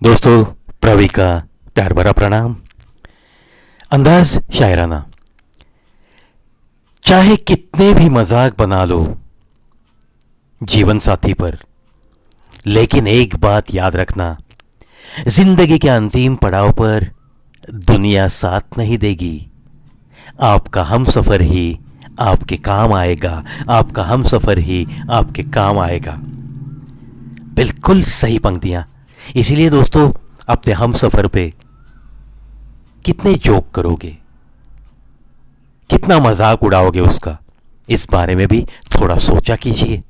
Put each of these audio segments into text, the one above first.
दोस्तों, प्रवी का प्यार भरा प्रणाम। अंदाज शायराना। चाहे कितने भी मजाक बना लो जीवन साथी पर, लेकिन एक बात याद रखना, जिंदगी के अंतिम पड़ाव पर दुनिया साथ नहीं देगी। आपका हमसफर ही आपके काम आएगा। आपका हमसफर ही आपके काम आएगा। बिल्कुल सही पंक्तियां। इसीलिए दोस्तों, अपने हमसफर पे कितने जोक करोगे, कितना मजाक उड़ाओगे उसका, इस बारे में भी थोड़ा सोचा कीजिए।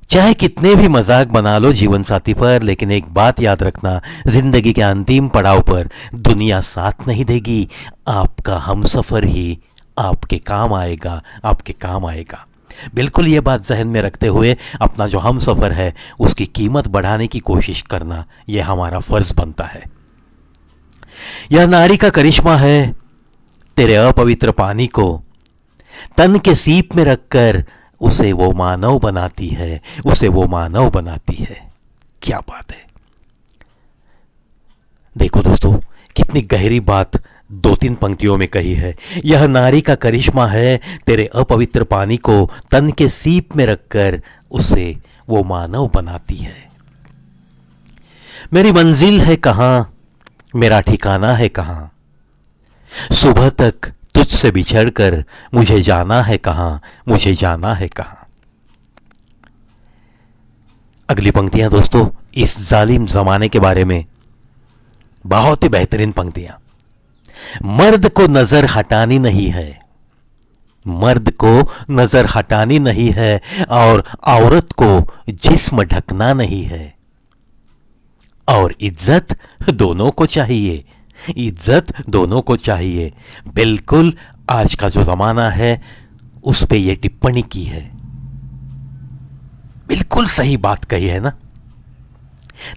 चाहे कितने भी मजाक बना लो जीवन साथी पर, लेकिन एक बात याद रखना, जिंदगी के अंतिम पड़ाव पर दुनिया साथ नहीं देगी। आपका हमसफर ही आपके काम आएगा। आपके काम आएगा। बिल्कुल ये बात जहन में रखते हुए अपना जो हमसफर है उसकी कीमत बढ़ाने की कोशिश करना, यह हमारा फर्ज बनता है। यह नारी का करिश्मा है, तेरे अपवित्र पानी को तन के सीप में रखकर उसे वो मानव बनाती है। उसे वो मानव बनाती है। क्या बात है। देखो दोस्तों, कितनी गहरी बात दो तीन पंक्तियों में कही है। यह नारी का करिश्मा है, तेरे अपवित्र पानी को तन के सीप में रखकर उसे वो मानव बनाती है। मेरी मंजिल है कहां, मेरा ठिकाना है कहां, सुबह तक तुझसे बिछड़कर मुझे जाना है कहां, मुझे जाना है कहां। अगली पंक्तियां दोस्तों इस जालिम जमाने के बारे में बहुत ही बेहतरीन पंक्तियां। मर्द को नजर हटानी नहीं है, मर्द को नजर हटानी नहीं है, और औरत को जिस्म ढकना नहीं है। और इज्जत दोनों को चाहिए। इज्जत दोनों को चाहिए। बिल्कुल आज का जो जमाना है उस पे ये टिप्पणी की है। बिल्कुल सही बात कही है ना।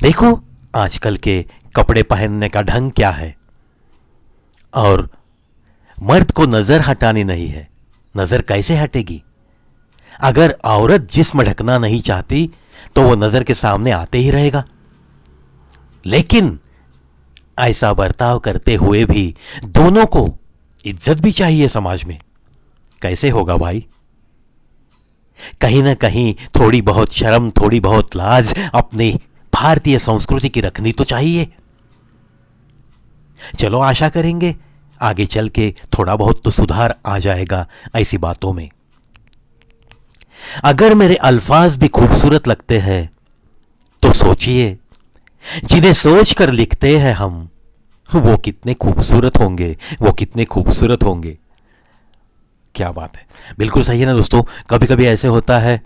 देखो आजकल के कपड़े पहनने का ढंग क्या है, और मर्द को नजर हटानी नहीं है। नजर कैसे हटेगी? अगर औरत जिस्म ढकना नहीं चाहती तो वो नजर के सामने आते ही रहेगा। लेकिन ऐसा बर्ताव करते हुए भी दोनों को इज्जत भी चाहिए समाज में। कैसे होगा भाई? कहीं ना कहीं थोड़ी बहुत शर्म, थोड़ी बहुत लाज अपनी भारतीय संस्कृति की रखनी तो चाहिए। चलो आशा करेंगे आगे चल के थोड़ा बहुत तो सुधार आ जाएगा ऐसी बातों में। अगर मेरे अल्फाज भी खूबसूरत लगते हैं तो सोचिए, जिन्हें सोच कर लिखते हैं हम, वो कितने खूबसूरत होंगे, वो कितने खूबसूरत होंगे। क्या बात है। बिल्कुल सही है ना दोस्तों। कभी कभी ऐसे होता है,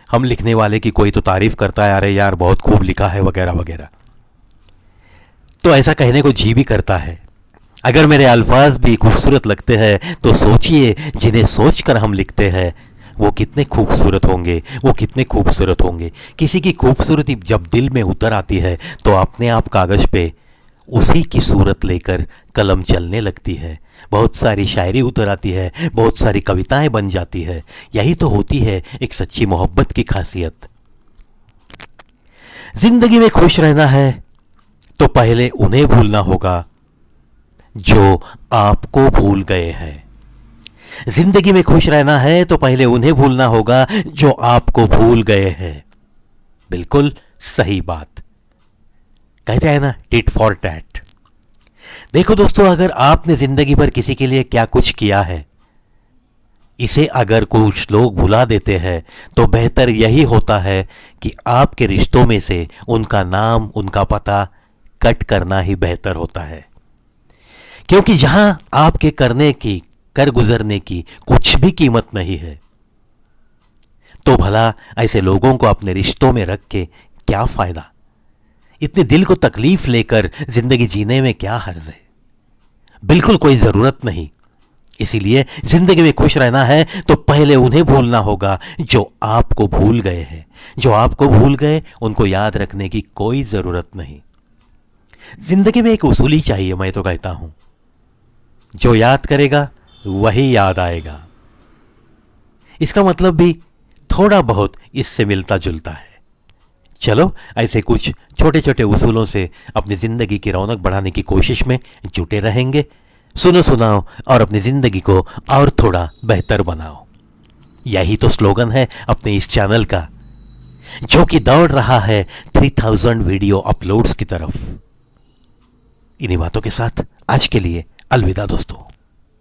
हम लिखने वाले की कोई तो तारीफ करता है, अरे यार बहुत खूब लिखा है वगैरह वगैरह, तो ऐसा कहने को जी भी करता है। अगर मेरे अल्फाज भी खूबसूरत लगते हैं तो सोचिए, जिन्हें सोचकर हम लिखते हैं वो कितने खूबसूरत होंगे, वो कितने खूबसूरत होंगे। किसी की खूबसूरती जब दिल में उतर आती है तो अपने आप कागज पे उसी की सूरत लेकर कलम चलने लगती है। बहुत सारी शायरी उतर आती है, बहुत सारी कविताएं बन जाती है। यही तो होती है एक सच्ची मोहब्बत की खासियत। जिंदगी में खुश रहना है तो पहले उन्हें भूलना होगा जो आपको भूल गए हैं। जिंदगी में खुश रहना है तो पहले उन्हें भूलना होगा जो आपको भूल गए हैं। बिल्कुल सही बात। कहते हैं ना, टिट फॉर टैट। देखो दोस्तों, अगर आपने जिंदगी भर किसी के लिए क्या कुछ किया है, इसे अगर कुछ लोग भुला देते हैं तो बेहतर यही होता है कि आपके रिश्तों में से उनका नाम, उनका पता कट करना ही बेहतर होता है। क्योंकि जहां आपके करने की, कर गुजरने की कुछ भी कीमत नहीं है, तो भला ऐसे लोगों को अपने रिश्तों में रख के क्या फायदा? इतने दिल को तकलीफ लेकर जिंदगी जीने में क्या हर्ज है? बिल्कुल कोई जरूरत नहीं। इसीलिए जिंदगी में खुश रहना है तो पहले उन्हें भूलना होगा जो आपको भूल गए हैं। जो आपको भूल गए उनको याद रखने की कोई जरूरत नहीं। जिंदगी में एक उसूल ही चाहिए, मैं तो कहता हूं, जो याद करेगा वही याद आएगा। इसका मतलब भी थोड़ा बहुत इससे मिलता जुलता है। चलो ऐसे कुछ छोटे छोटे उसूलों से अपनी जिंदगी की रौनक बढ़ाने की कोशिश में जुटे रहेंगे। सुनो सुनाओ और अपनी जिंदगी को और थोड़ा बेहतर बनाओ। यही तो स्लोगन है अपने इस चैनल का, जो कि दौड़ रहा है 3000 वीडियो अपलोड्स की तरफ। इन्हीं बातों के साथ आज के लिए अलविदा दोस्तों।